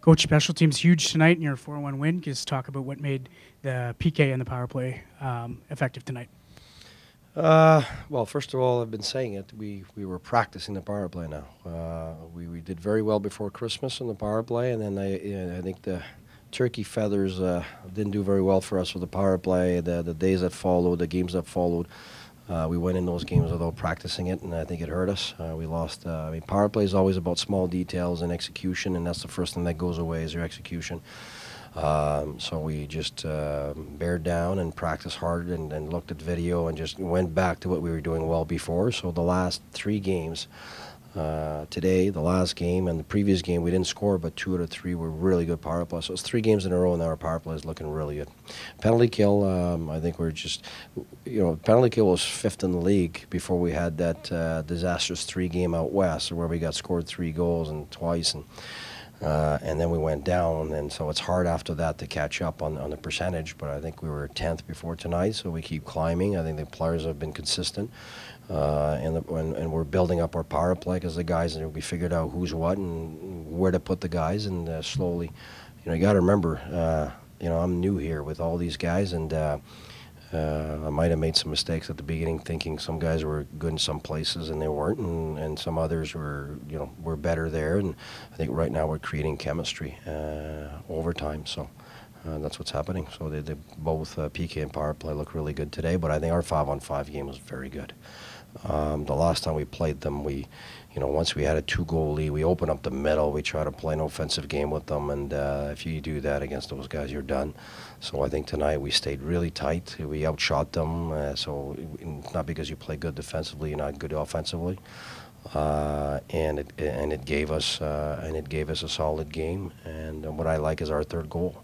Coach, special teams huge tonight in your 4-1 win. Just talk about what made the PK and the power play effective tonight. Well, first of all, I've been saying it. We were practicing the power play now. We did very well before Christmas in the power play, and then I think the turkey feathers didn't do very well for us with the power play. The days that followed, the games that followed, we went in those games without practicing it, and I think it hurt us. We lost. I mean, power play is always about small details and execution, and that's the first thing that goes away is your execution. So we just bared down and practiced hard and looked at video and just went back to what we were doing well before. So the last 3 games, today, the last game, and the previous game, we didn't score, but 2 out of 3 were really good power play. So it's 3 games in a row, and now our power play is looking really good. Penalty kill, I think we're just, penalty kill was 5th in the league before we had that disastrous 3 game out west where we got scored 3 goals and twice. And then we went down, and so it's hard after that to catch up on the percentage, but I think we were 10th before tonight, so we keep climbing. I think the players have been consistent, and we're building up our power play because the guys, we figured out who's what and where to put the guys, and slowly, you got to remember, I'm new here with all these guys, and I might have made some mistakes at the beginning, thinking some guys were good in some places and they weren't, and some others were better there. And I think right now we're creating chemistry over time. So that's what's happening. So they both PK and power play look really good today. But I think our 5-on-5 game was very good. The last time we played them, once we had a 2-goal lead, we opened up the middle. We try to play an offensive game with them, and if you do that against those guys, you're done. So I think tonight we stayed really tight. We outshot them. So not because you play good defensively, you're not good offensively, and it gave us a solid game. And what I like is our 3rd goal.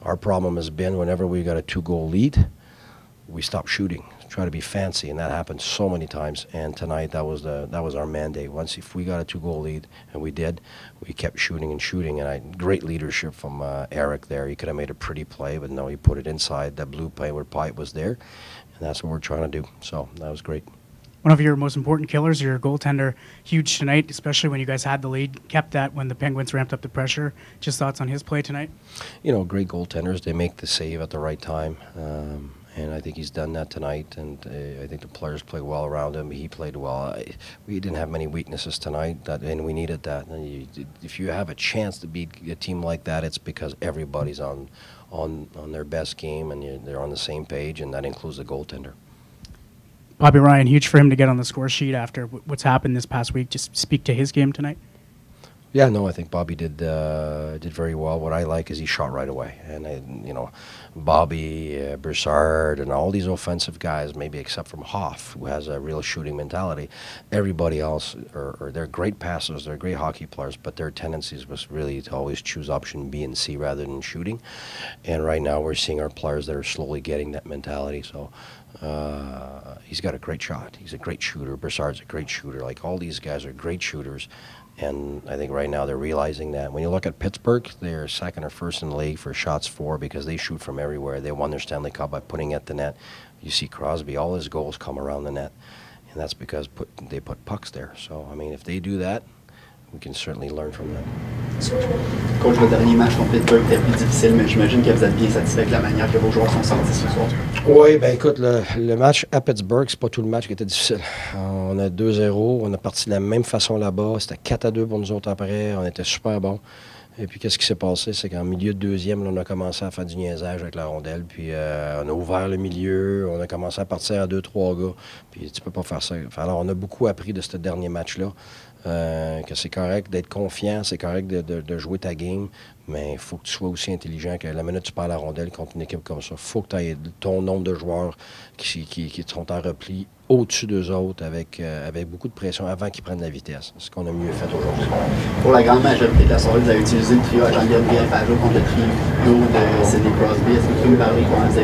Our problem has been whenever we got a 2-goal lead, we stop shooting, try to be fancy, and that happened so many times. And tonight, that was our mandate. If we got a 2-goal lead, and we did, we kept shooting and shooting. And great leadership from Eric there. He could have made a pretty play, but no, he put it inside that blue play where Pipe was there, and that's what we're trying to do. So that was great. One of your most important killers, your goaltender, huge tonight, especially when you guys had the lead, kept that when the Penguins ramped up the pressure. Just thoughts on his play tonight? Great goaltenders, they make the save at the right time. And I think he's done that tonight, and I think the players played well around him. He played well. We didn't have many weaknesses tonight, and we needed that. And if you have a chance to beat a team like that, it's because everybody's on their best game, and they're on the same page, and that includes the goaltender. Bobby Ryan, huge for him to get on the score sheet after what's happened this past week. Just speak to his game tonight. Yeah, no, I think Bobby did very well. What I like is he shot right away, and Bobby, Broussard, and all these offensive guys, maybe except from Hoff, who has a real shooting mentality. Everybody else, they're great passers, they're great hockey players, but their tendencies was really to always choose option B and C rather than shooting. And right now we're seeing our players that are slowly getting that mentality. So he's got a great shot. He's a great shooter. Broussard's a great shooter. Like all these guys are great shooters. And I think right now they're realizing that. When you look at Pittsburgh, they're 2nd or 1st in the league for shots for because they shoot from everywhere. They won their Stanley Cup by putting at the net. You see Crosby, all his goals come around the net. And that's because they put pucks there. So, I mean, if they do that, we can certainly learn from them. Coach, le dernier match contre Pittsburgh était plus difficile, mais j'imagine que vous êtes bien satisfait de la manière que vos joueurs sont sortis ce soir. Oui, ben écoute, le match à Pittsburgh, c'est pas tout le match qui était difficile. On a 2-0, on a parti de la même façon là-bas. C'était 4-2 pour nous autres après. On était super bons. Et puis, qu'est-ce qui s'est passé? C'est qu'en milieu de deuxième, là, on a commencé à faire du niaisage avec la rondelle. Puis, on a ouvert le milieu. On a commencé à partir à 2-3 gars. Puis, tu peux pas faire ça. Alors, on a beaucoup appris de ce dernier match-là. Que c'est correct d'être confiant, c'est correct de jouer ta game, mais il faut que tu sois aussi intelligent que la minute que tu perds la rondelle contre une équipe comme ça, il faut que tu aies ton nombre de joueurs qui sont en repli au-dessus d'eux autres avec beaucoup de pression avant qu'ils prennent la vitesse. C'est ce qu'on a mieux fait aujourd'hui. Pour la grande majorité de la soirée, vous avez utilisé le trio à Jean-Gabriel Pajot contre le trio de Sidney Crosby. Est-ce que vous pouvez me parler comment vous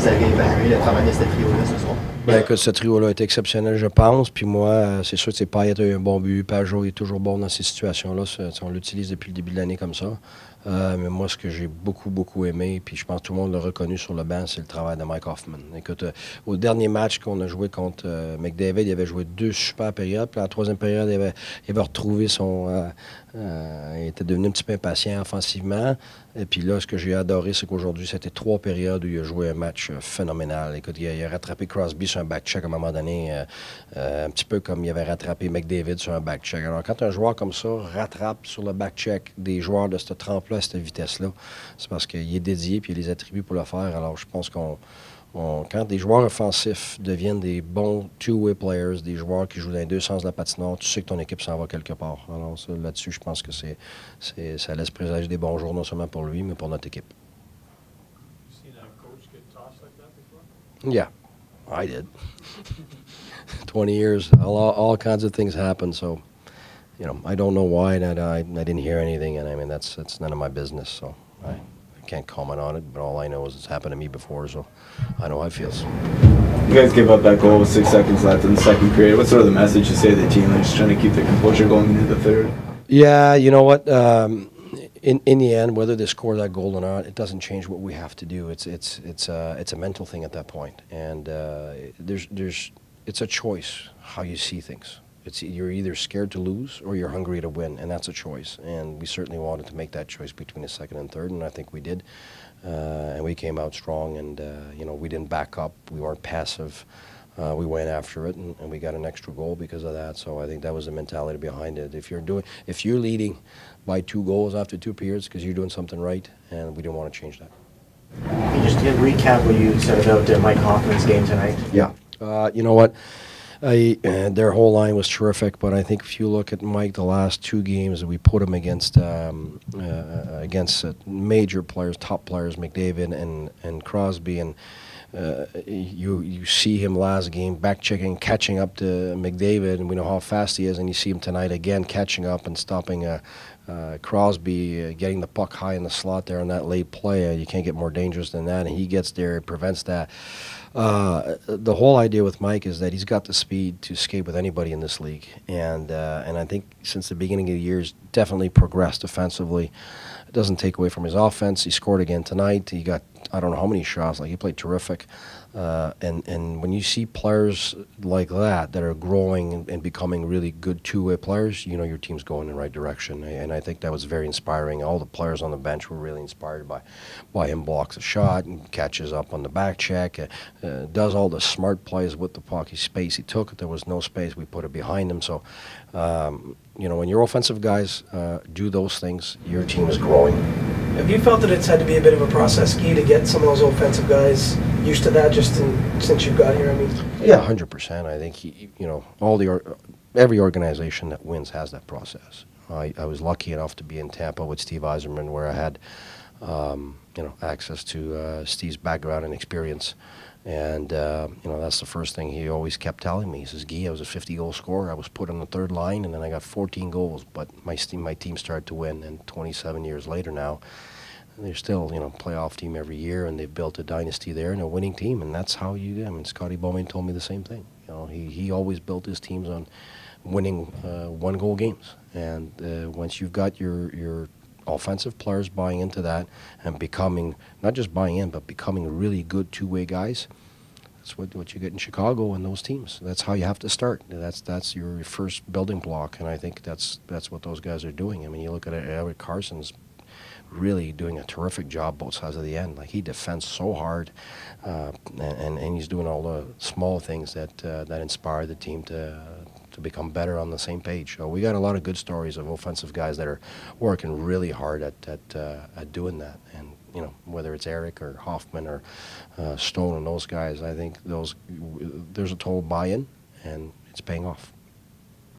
avez évalué le travail de ce trio-là ce soir? Ben écoute, ce trio-là est exceptionnel, je pense. Puis moi, c'est sûr que Payet a eu un bon but. Pajot est toujours bon dans ces situations-là. On l'utilise depuis le début de l'année comme ça. Mais moi, ce que j'ai beaucoup aimé, puis je pense que tout le monde l'a reconnu sur le banc, c'est le travail de Mike Hoffman. Écoute, au dernier match qu'on a joué contre McDavid, il avait joué 2 super périodes. Puis à la 3e période, il avait retrouvé son... il était devenu un petit peu impatient offensivement. Et puis là, ce que j'ai adoré, c'est qu'aujourd'hui, c'était 3 périodes où il a joué un match phénoménal. Écoute, il a rattrapé Crosby sur un back-check à un moment donné, un petit peu comme il avait rattrapé McDavid sur un back-check. Alors, quand un joueur comme ça rattrape sur le back-check des joueurs de cette trempe-là, à cette vitesse-là, c'est parce qu'il est dédié puis il a les attributs pour le faire. Alors, je pense quand des joueurs offensifs deviennent des bons two-way players, des joueurs qui jouent dans les 2 sens de la patinoire, tu sais que ton équipe s'en va quelque part. Alors là-dessus, je pense que ça laisse présager des bons jours, non seulement pour lui, mais pour notre équipe. Yeah, I did. 20 years, all kinds of things happen, so, I don't know why, and I didn't hear anything, and I mean, that's none of my business, so I can't comment on it, but all I know is it's happened to me before, so I know how it feels. You guys gave up that goal with 6 seconds left in the second period. What's sort of the message you say to the team? They're just trying to keep the composure going into the third? Yeah, you know what? In the end, whether they score that goal or not, it doesn't change what we have to do. It's a mental thing at that point, and it's a choice how you see things. You're either scared to lose or you're hungry to win, and that's a choice. And we certainly wanted to make that choice between the second and third, and I think we did. And we came out strong, and we didn't back up. We weren't passive. We went after it, and we got an extra goal because of that. So I think that was the mentality behind it. If you're leading by 2 goals after 2 periods, because you're doing something right, and we didn't want to change that. Can you just recap what you said about Mike Hoffman's game tonight? Yeah, you know what? Their whole line was terrific, but I think if you look at Mike, the last 2 games we put him against major players, top players, McDavid and Crosby, and you see him last game back-checking, catching up to McDavid, and we know how fast he is, and you see him tonight again catching up and stopping Crosby, getting the puck high in the slot there on that late play. You can't get more dangerous than that, and he gets there, prevents that. The whole idea with Mike is that he's got the speed to skate with anybody in this league, and I think since the beginning of the year, he's definitely progressed offensively. It doesn't take away from his offense. He scored again tonight. He got, I don't know how many shots. He played terrific. And when you see players like that are growing and becoming really good two-way players, your team's going in the right direction. And I think that was very inspiring. All the players on the bench were really inspired by him. Blocks a shot and catches up on the back check, does all the smart plays with the puck. Space he took it. There was no space. We put it behind him. So, when your offensive guys do those things, your team is growing. Have you felt that it's had to be a bit of a process, Guy, to get some of those offensive guys used to that since you've got here? I mean, yeah, 100%. I think every organization that wins has that process. I was lucky enough to be in Tampa with Steve Yzerman, where I had access to Steve's background and experience. And, that's the first thing he always kept telling me. He says, Guy, I was a 50-goal scorer. I was put on the 3rd line, and then I got 14 goals. But my team started to win, and 27 years later now, they're still, playoff team every year, and they've built a dynasty there and a winning team. And that's how you do. I mean, Scotty Bowman told me the same thing. He always built his teams on winning 1-goal games. And once you've got your offensive players buying into that and becoming, not just buying in, but becoming really good two-way guys, that's what you get in Chicago and those teams. That's how you have to start. That's your first building block, and I think that's what those guys are doing. I mean, you look at it, Eric Carson's really doing a terrific job both sides of the end. He defends so hard, and he's doing all the small things that inspire the team to become better on the same page. So we got a lot of good stories of offensive guys that are working really hard at doing that. And whether it's Eric or Hoffman or Stone and those guys, I think there's a total buy-in, and it's paying off.